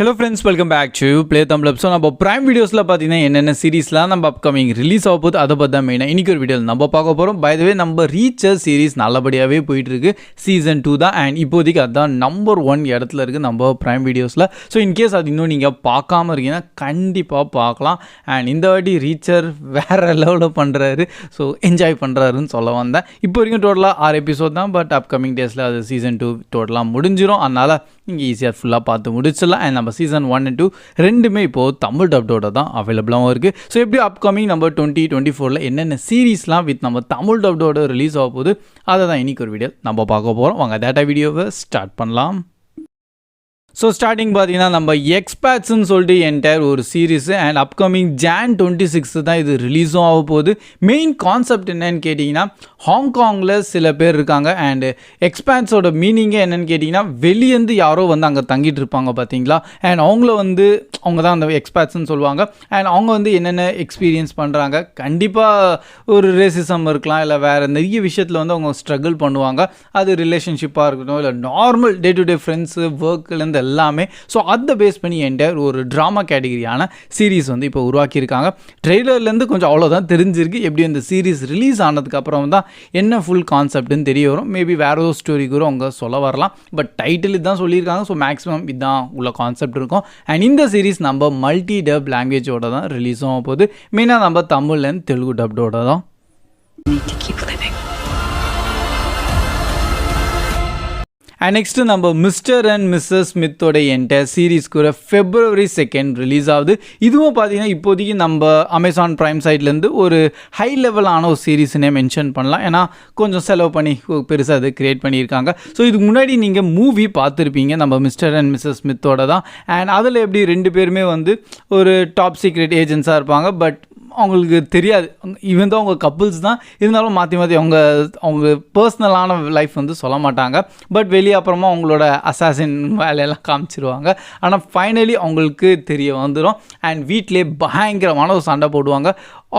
Hello friends, welcome back to play Tamil. So நம்ம prime வீடியோஸில் பார்த்தீங்கன்னா என்னென்ன சீரீஸ்லாம் நம்ம அப்கமிங் ரிலீஸ் ஆக போகுது அதை பற்றி தான் மெயினாக இன்றைக்கி ஒரு வீடியோ நம்ம பார்க்க போகிறோம். பை த வே நம்ம ரீச்சர் சீரீஸ் நல்லபடியாகவே போயிட்டுருக்கு. சீசன் 2 தான் அண்ட் இப்போதைக்கு அதுதான் நம்பர் 1 இடத்துல இருக்குது நம்ம ப்ரைம் வீடியோஸில். ஸோ இன்கேஸ் அது இன்னும் நீங்கள் பார்க்காம இருக்கீங்கன்னா கண்டிப்பாக பார்க்கலாம். அண்ட் இந்த வாட்டி ரீச்சர் வேறு லெவலில் பண்ணுறாரு, ஸோ என்ஜாய் பண்ணுறாருன்னு சொல்ல வந்தேன். இப்போ வரைக்கும் டோட்டலாக 6 எபிசோட் தான், பட் அப்கமிங் டேஸில் அது சீசன் 2 டோட்டலாக முடிஞ்சிடும். அதனால் நீங்கள் ஈஸியாக ஃபுல்லாக பார்த்து முடிச்சிடலாம். அண்ட் நம்ம சீசன் 1 and 2 ரெண்டுமே இப்போது தமிழ் டப்டோட தான் அவைலபிளாகவும் இருக்குது. ஸோ எப்படி அப்கமிங் நம்ம 2024 என்னென்ன சீரீஸ்லாம் வித் நம்ம தமிழ் டப்டோட ரிலீஸ் ஆக போகுது அதை தான் இன்றைக்கி ஒரு வீடியோ நம்ம பார்க்க போகிறோம். வாங்க டேட்டா வீடியோவை ஸ்டார்ட் பண்ணலாம். ஸோ ஸ்டார்டிங் பார்த்தீங்கன்னா நம்ம எக்ஸ்பேட்ஸ்ன்னு சொல்லிட்டு என்டையர் ஒரு சீரீஸு அண்ட் அப்கமிங் Jan 26 தான் இது ரிலீஸும் ஆக போகுது. மெயின் கான்செப்ட் என்னன்னு கேட்டிங்கன்னா, ஹாங்காங்கில் சில பேர் இருக்காங்க அண்டு எக்ஸ்பேட்ஸோட மீனிங்கே என்னென்னு கேட்டிங்கன்னா, வெளியேந்து யாரோ வந்து அங்கே தங்கிட்டு இருப்பாங்க பார்த்தீங்களா. அண்ட் அவங்க தான் அந்த எக்ஸ்பேட்ஸ்ன்னு சொல்லுவாங்க. அண்ட் அவங்க வந்து என்னென்ன எக்ஸ்பீரியன்ஸ் பண்ணுறாங்க, கண்டிப்பாக ஒரு ரேசிசம் இருக்கலாம், இல்லை வேறு நிறைய விஷயத்தில் வந்து அவங்க ஸ்ட்ரகிள் பண்ணுவாங்க. அது ரிலேஷன்ஷிப்பாக இருக்கட்டும், இல்லை normal day to day friends ஒர்க்லேருந்து எல்லாமே. ஸோ அதை பேஸ் பண்ணி என்டையர் ஒரு ட்ராமா கேட்டகரியான சீரீஸ் வந்து இப்போ உருவாக்கியிருக்காங்க. ட்ரெய்லர்லேருந்து கொஞ்சம் அவ்வளோதான் தெரிஞ்சிருக்கு. எப்படி இந்த சீரீஸ் ரிலீஸ் ஆனதுக்கப்புறம் தான் என்ன ஃபுல் கான்செப்ட்னு தெரிய வரும். மேபி வேறு ஒரு ஸ்டோரி கூட அவங்க சொல்ல வரலாம், பட் டைட்டில் இதுதான் சொல்லியிருக்காங்க. ஸோ மேக்ஸிமம் இதுதான் உள்ள கான்செப்ட் இருக்கும். அண்ட் இந்த சீரீஸ் நம்ம மல்டி டப் லாங்குவேஜோட தான் ரிலீஸ் ஆக போகுது. மெயினாக நம்ம தமிழ் அண்ட் தெலுங்கு டப்டோட தான். அண்ட் நெக்ஸ்ட்டு நம்ம மிஸ்டர் அண்ட் மிஸ்ஸஸ் ஸ்மித்தோட என்டையர் சீரீஸ் கூட February 2 ரிலீஸ் ஆகுது. இதுவும் பார்த்தீங்கன்னா இப்போதைக்கு நம்ம அமேசான் ப்ரைம் சைட்லேருந்து ஒரு ஹை லெவலான ஒரு சீரீஸ்னே மென்ஷன் பண்ணலாம். ஏன்னா கொஞ்சம் செலவு பண்ணி பெருசாக அது க்ரியேட் பண்ணியிருக்காங்க. ஸோ இதுக்கு முன்னாடி நீங்கள் மூவி பார்த்துருப்பீங்க நம்ம மிஸ்டர் அண்ட் மிஸ்ஸஸ் ஸ்மித்தோட தான். அண்ட் அதில் எப்படி 2 பேருமே வந்து ஒரு டாப் சீக்ரெட் ஏஜென்ட்ஸாக இருப்பாங்க. பட் அவங்களுக்கு தெரியாது, ஈவன் தான் அவங்க கப்புள்ஸ் தான் இருந்தாலும் மாற்றி அவங்க பர்சனலான லைஃப் வந்து சொல்ல மாட்டாங்க. பட் வெளியே அப்புறமா அவங்களோட அசாசின் வேலையெல்லாம் காமிச்சிருவாங்க. ஆனால் ஃபைனலி அவங்களுக்கு தெரிய வந்துடும். அண்ட் வீட்டிலே பயங்கரமான ஒரு சண்டை போடுவாங்க.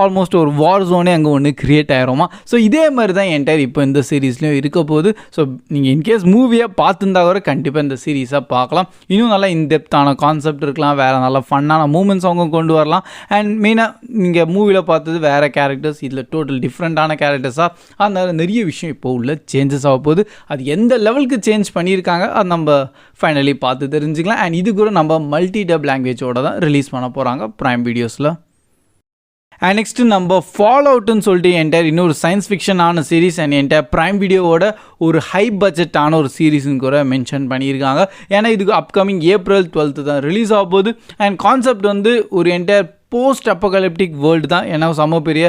ஆல்மோஸ்ட் ஒரு வார் ஜோனே அங்கே ஒன்று க்ரியேட் ஆகிருமா. ஸோ இதே மாதிரி தான் என்டையர் இப்போ இந்த சீரீஸ்லையும் இருக்க போகுது. ஸோ நீங்கள் இன்கேஸ் மூவியாக பார்த்துருந்தா கூட கண்டிப்பாக இந்த சீரீஸாக பார்க்கலாம். இன்னும் நல்லா இன்டெப்த்தான கான்செப்ட் இருக்கலாம், வேறு நல்லா ஃபன்னான மூமெண்ட்ஸ் அவங்க கொண்டு வரலாம். அண்ட் மெயினாக நீங்கள் மூவியில் பார்த்தது வேறு கேரக்டர்ஸ், இதில் டோட்டல் டிஃப்ரெண்ட்டான கேரக்டர்ஸாக, அதனால் நிறைய விஷயம் இப்போ உள்ள சேஞ்சஸ் ஆக போகுது. அது எந்த லெவலுக்கு சேஞ்ச் பண்ணியிருக்காங்க அது நம்ம ஃபைனலி பார்த்து தெரிஞ்சுக்கலாம். அண்ட் இது கூட நம்ம மல்டி டப் லாங்குவேஜோட தான் ரிலீஸ் பண்ண போகிறாங்க ப்ரைம் வீடியோஸில். அண்ட் நெக்ஸ்ட்டு நம்ம ஃபால் அவுட்டுன்னு சொல்லிட்டு என்டையர் இன்னொரு சயின்ஸ் ஃபிக்ஷனான சீரீஸ் அண்ட் என்டையர் ப்ரைம் வீடியோவோட ஒரு ஹை பட்ஜெட்டான ஒரு சீரீஸ்ன்னு கூட மென்ஷன் பண்ணியிருக்காங்க. ஏன்னா இதுக்கு அப்கமிங் April 12 தான் ரிலீஸ் ஆக போகுது. அண்ட் கான்செப்ட் வந்து ஒரு என்டையர் போஸ்ட் அப்போகலிப்டிக் வேர்ல்டு தான். ஏன்னா செம்ம பெரிய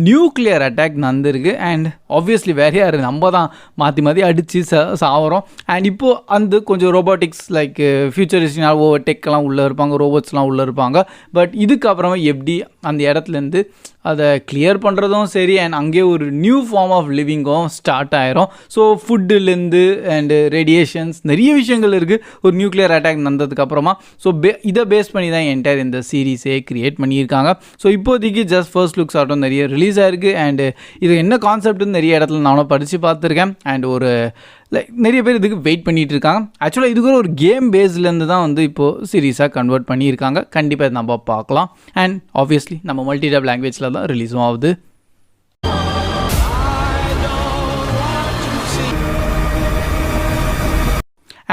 நியூக்ளியர் அட்டாக் நடந்திருக்கு. அண்ட் ஆப்வியஸ்லி வேறு யார், நம்ம தான் மாற்றி அடித்து சாவறோம். அண்ட் இப்போது அந்த கொஞ்சம் ரோபோட்டிக்ஸ் லைக் ஃபியூச்சரிஸ்டினால் ஓவர் டெக்கெல்லாம் உள்ளே இருப்பாங்க, ரோபோட்ஸ்லாம் உள்ளே இருப்பாங்க. பட் இதுக்கப்புறமா எப்படி அந்த இடத்துலேருந்து அதை கிளியர் பண்ணுறதும் சரி, அண்ட் அங்கேயே ஒரு நியூ ஃபார்ம் ஆஃப் லிவிங்கும் ஸ்டார்ட் ஆயிரும். ஸோ ஃபுட்டுலேருந்து அண்டு ரேடியேஷன்ஸ் நிறைய விஷயங்கள் இருக்குது ஒரு நியூக்ளியர் அட்டாக் நடந்ததுக்கப்புறமா. ஸோ இதை பேஸ் பண்ணி தான் என்டையர் இந்த சீரீஸே க்ரியேட் பண்ணியிருக்காங்க. ஸோ இப்போதைக்கு ஜஸ்ட் ஃபர்ஸ்ட் லுக்ஸ் ஆகட்டும் நிறைய ரிலீஸ் ஆயிருக்கு. அண்டு இது என்ன கான்செப்ட்னு நிறைய இடத்துல நானும் படித்து பார்த்துருக்கேன். அண்ட் ஒரு நிறைய பேர் இதுக்கு வெயிட் பண்ணிகிட்டு இருக்காங்க. ஆக்சுவலாக இதுக்கு ஒரு கேம் பேஸ்லேருந்து தான் வந்து இப்போது சீரீஸாக கன்வெர்ட் பண்ணியிருக்காங்க. கண்டிப்பாக இது நம்ம பார்க்கலாம். அண்ட் ஆப்வியஸ்லி நம்ம மல்டி டப் லாங்குவேஜில் தான் ரிலீஸும் ஆகுது.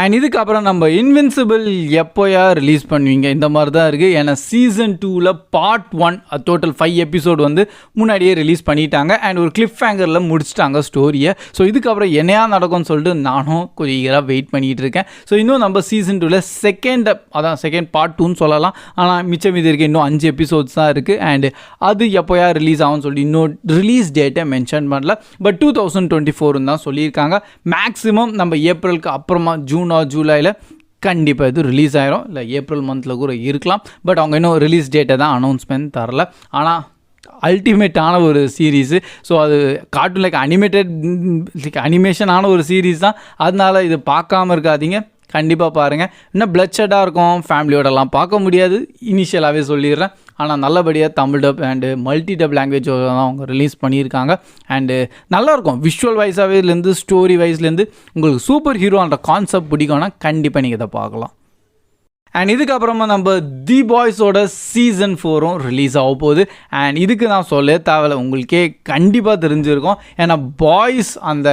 அண்ட் இதுக்கப்புறம் நம்ம இன்வின்சிபிள் எப்போயா ரிலீஸ் பண்ணுவீங்க இந்த மாதிரி தான் இருக்குது. ஏன்னா சீசன் 2 Part 1 டோட்டல் 5 எபிசோடு வந்து முன்னாடியே ரிலீஸ் பண்ணிட்டாங்க. அண்ட் ஒரு கிளிஃப் ஹேங்கரில் முடிச்சிட்டாங்க ஸ்டோரியை. ஸோ இதுக்கப்புறம் என்னையா நடக்கும்னு சொல்லிட்டு நானும் கொஞ்சம் ஈகராக வெயிட் பண்ணிகிட்டு இருக்கேன். ஸோ இன்னும் நம்ம சீசன் 2 செகண்ட் Part 2ன்னு சொல்லலாம். ஆனால் மிச்சம் இது இருக்குது, இன்னும் 5 எபிசோட்ஸ் தான் இருக்குது. அண்டு அது எப்போயா ரிலீஸ் ஆகும்னு சொல்லி இன்னும் ரிலீஸ் டேட்டை மென்ஷன் பண்ணல. பட் 2024 தான் சொல்லியிருக்காங்க. மேக்ஸிமம் நம்ம ஏப்ரலுக்கு அப்புறமா ஜூன் ஆர் ஜூலையில் கண்டிப்பாக இது ரிலீஸ் ஆகிரும். இல்லை ஏப்ரல் மந்தில் கூட இருக்கலாம். பட் அவங்க இன்னும் ரிலீஸ் டேட்டை தான் அனௌன்ஸ்மெண்ட் தரல. ஆனால் அல்டிமேட்டான ஒரு சீரீஸு. ஸோ அது கார்ட்டூன் அனிமேஷனான ஒரு சீரீஸ் தான். அதனால் இது பார்க்காம இருக்காதீங்க, கண்டிப்பாக பாருங்கள். இன்னும் பிளட்ஷெட்டாக இருக்கும், ஃபேமிலியோடலாம் பார்க்க முடியாது இனிஷியலாகவே சொல்லிடுறேன். ஆனால் நல்லபடியாக Tamil dub and multi dub லாங்குவேஜோட தான் அவங்க ரிலீஸ் பண்ணியிருக்காங்க. அண்டு நல்லாயிருக்கும் விஷுவல் வைஸாகவேலேருந்து ஸ்டோரி வைஸ்லேருந்து உங்களுக்கு சூப்பர் ஹீரோன்ற கான்செப்ட் பிடிக்கும்னா கண்டிப்பாக நீங்கள் இதை பார்க்கலாம். அண்ட் இதுக்கப்புறமா நம்ம தி பாய்ஸோட சீசன் 4ம் ரிலீஸ் ஆக போகுது. அண்ட் இதுக்கு நான் சொல்ல தேவையில்ல, உங்களுக்கே கண்டிப்பாக தெரிஞ்சிருக்கும். ஏன்னா பாய்ஸ் அந்த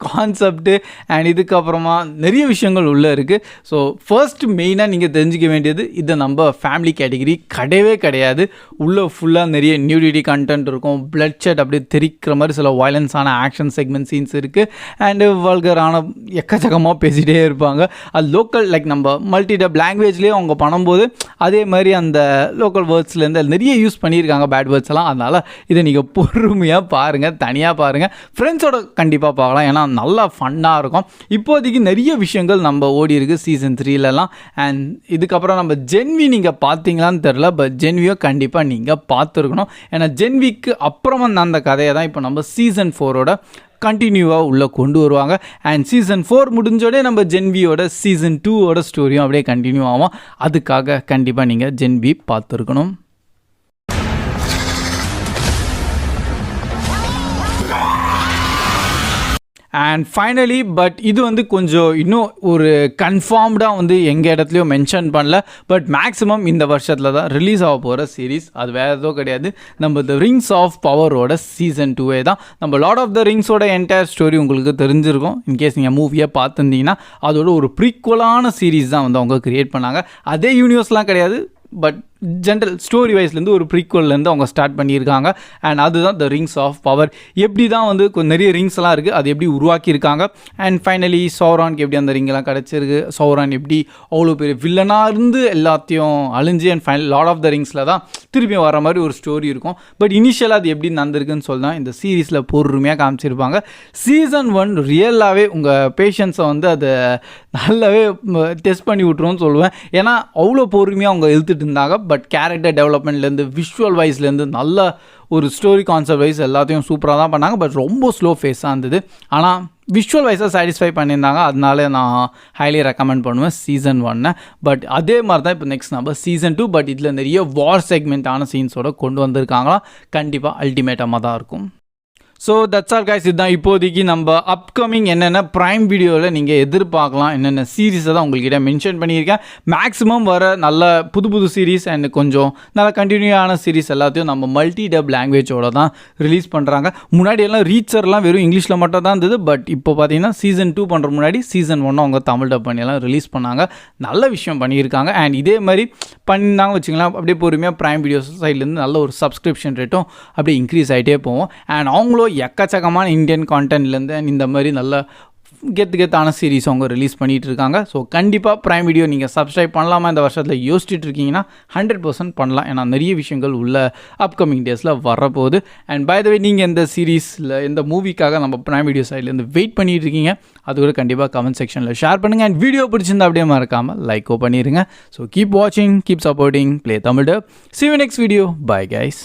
கான்செப்ட்டு அண்ட் இதுக்கப்புறமா நிறைய விஷயங்கள் உள்ளே இருக்குது. ஸோ ஃபர்ஸ்ட் மெயினாக நீங்கள் தெரிஞ்சிக்க வேண்டியது, இது நம்ம ஃபேமிலி கேட்டகிரி கிடையவே கிடையாது. உள்ளே ஃபுல்லாக நிறைய நியூடிட்டி கண்டென்ட் இருக்கும், பிளட் ஷெட் அப்படியே தெரிக்கிற மாதிரி சில வயலன்ஸான ஆக்ஷன் செக்மெண்ட் சீன்ஸ் இருக்குது. அண்டு வல்கரான எக்கச்சக்கமாக பேசிகிட்டே இருப்பாங்க. அது லோக்கல் லைக் நம்ம மல்டிடப் லாங்குவேஜ் அவங்க பண்ணும்போது அதே மாதிரி அந்த லோக்கல் வேர்ட்ஸ்லேருந்து நிறைய யூஸ் பண்ணியிருக்காங்க பேட் வேர்ட்ஸ் எல்லாம். அதனால் இதை நீங்கள் பொறுமையாக பாருங்கள், தனியாக பாருங்கள், ஃப்ரெண்ட்ஸோட கண்டிப்பாக பார்க்கலாம். ஏன்னா நல்லா ஃபன்னாக இருக்கும். இப்போதைக்கு நிறைய விஷயங்கள் நம்ம ஓடி இருக்குது சீசன் 3லலாம். அண்ட் இதுக்கப்புறம் நம்ம ஜென்வி நீங்கள் பார்த்தீங்களான்னு தெரில, பட் ஜென்வியோ கண்டிப்பாக நீங்கள் பார்த்துருக்கணும். ஏன்னா ஜென்விக்கு அப்புறமா அந்த கதையை தான் இப்போ நம்ம சீசன் 4ஓட கண்டினியூவாக உள்ளே கொண்டு வருவாங்க. அண்ட் சீசன் 4 முடிஞ்சோடனே நம்ம ஜென்வியோட சீசன் 2ஓட ஸ்டோரியும் அப்படியே கண்டினியூ ஆகும். அதுக்காக கண்டிப்பாக நீங்கள் ஜென்வி பார்த்துருக்கணும். அண்ட் ஃபைனலி பட் இது வந்து கொஞ்சம் இன்னும் ஒரு கன்ஃபார்ம்டாக வந்து எங்கள் இடத்துலையும் மென்ஷன் பண்ணல, பட் மேக்ஸிமம் இந்த வருஷத்தில் தான் ரிலீஸ் ஆக போகிற சீரீஸ். அது வேறு எதுவும் கிடையாது, நம்ம த ரிங்ஸ் ஆஃப் பவரோட சீசன் 2 தான். நம்ம லார்ட் ஆஃப் த ரிங்ஸோட என்டையர் ஸ்டோரி உங்களுக்கு தெரிஞ்சிருக்கும். இன்கேஸ் நீங்கள் மூவியை பார்த்துருந்தீங்கன்னா அதோட ஒரு ப்ரீக்வலான சீரீஸ் தான் வந்து அவங்க க்ரியேட் பண்ணாங்க. அதே யூனிவர்ஸ்லாம் கிடையாது, பட் ஜென்ரல் ஸ்டோரி வைஸ்லேருந்து ஒரு ப்ரீக்வல்லேருந்து அவங்க ஸ்டார்ட் பண்ணியிருக்காங்க. அண்ட் அதுதான் த ரிங்ஸ் ஆஃப் பவர். எப்படி தான் வந்து நிறைய ரிங்ஸ்லாம் இருக்குது, அது எப்படி உருவாக்கியிருக்காங்க. அண்ட் ஃபைனலி சௌரானுக்கு எப்படி அந்த ரிங்கெல்லாம் கிடச்சிருக்கு, சௌரான் எப்படி அவ்வளோ பெரிய வில்லனாக இருந்து எல்லாத்தையும் அழிஞ்சு and final lord of the ரிங்ஸில் தான் திருப்பி வர மாதிரி ஒரு ஸ்டோரி இருக்கும். பட் இனிஷியலாக அது எப்படி நடந்திருக்குன்னு சொல்லலாம் இந்த சீரீஸில் பொறுமையாக காமிச்சிருப்பாங்க. சீசன் 1 ரியலாகவே உங்கள் பேஷன்ஸை வந்து அதை நல்லாவே டெஸ்ட் பண்ணி விட்ருவோன்னு சொல்லுவேன். ஏன்னா அவ்வளோ பொறுமையாக அவங்க இழுத்துட்டு இருந்தாங்க. பட் கேரக்டர் டெவலப்மெண்ட்லேருந்து விஷுவல் வைஸ்லேருந்து நல்ல ஒரு ஸ்டோரி கான்செப்ட் வைஸ் எல்லாத்தையும் சூப்பராக தான் பண்ணாங்க. பட் ரொம்ப ஸ்லோ ஃபேஸாக இருந்தது. ஆனால் விஷுவல் வைஸாக சாட்டிஸ்ஃபை பண்ணியிருந்தாங்க. அதனால நான் ஹைலி ரெக்கமெண்ட் பண்ணுவேன் சீசன் 1. பட் அதே மாதிரி தான் இப்போ நெக்ஸ்ட் நம்ம சீசன் 2. பட் இதில் நிறைய வார் செக்மெண்ட்டான சீன்ஸோட கொண்டு வந்திருக்காங்களா, கண்டிப்பாக அல்டிமேட்டமாக தான் இருக்கும். So that's all guys. இதுதான் இப்போதைக்கு நம்ம அப்கமிங் என்னென்ன ப்ரைம் வீடியோவில் நீங்கள் எதிர்பார்க்கலாம், என்னென்ன சீரீஸை தான் உங்கள்கிட்ட மென்ஷன் பண்ணியிருக்கேன். மேக்ஸிமம் வர நல்ல புது சீரீஸ் அண்ட் கொஞ்சம் நல்ல கண்டினியூவான சீரீஸ் எல்லாத்தையும் நம்ம மல்டி டப் லாங்குவேஜோட தான் ரிலீஸ் பண்ணுறாங்க. முன்னாடியெல்லாம் ரீச்சர்லாம் வெறும் இங்கிலீஷில் மட்டும் தான் இருந்தது. பட் இப்போ பார்த்தீங்கன்னா சீசன் 2 பண்ணுற முன்னாடி சீசன் 1 அவங்க தமிழ் டப் பண்ணியெல்லாம் ரிலீஸ் பண்ணாங்க. நல்ல விஷயம் பண்ணியிருக்காங்க. அண்ட் இதே மாதிரி பண்ணியிருந்தாங்க வச்சுக்கலாம், அப்படியே பொறுமையாக ப்ரைம் வீடியோஸ் சைட்லேருந்து நல்ல ஒரு சப்ஸ்கிரிப்ஷன் ரேட்டும் அப்படியே இன்க்ரீஸ் ஆகிட்டே போவோம். அண்ட் அவங்களும் எக்கச்சக்கமான இந்தியன் கான்டென்ட்லேருந்து இந்த மாதிரி நல்ல கெத்தான சீரீஸ் அவங்க ரிலீஸ் பண்ணிகிட்டு இருக்காங்க. ஸோ கண்டிப்பாக ப்ரைம் வீடியோ நீங்கள் சப்ஸ்கிரைப் பண்ணலாமா இந்த வருஷத்தில் யோசிச்சுட்டு இருக்கீங்கன்னா 100% பண்ணலாம். ஏன்னா நிறைய விஷயங்கள் உள்ள அப்கமிங் டேஸில் வரப்போகுது. அண்ட் பை த வே நீங்கள் எந்த சீரீஸில் எந்த மூவிக்காக நம்ம ப்ரைம் வீடியோ சைட்லேருந்து வெயிட் பண்ணிட்டு இருக்கீங்க, அது கூட கண்டிப்பாக கமெண்ட் செக்ஷனில் ஷேர் பண்ணுங்கள். அண்ட் வீடியோ பிடிச்சிருந்தா அப்படியே மறக்காமல் லைக்கோ பண்ணிடுங்க. ஸோ கீப் வாட்சிங், keep supporting play Tamil dub. See you next video. Bye guys.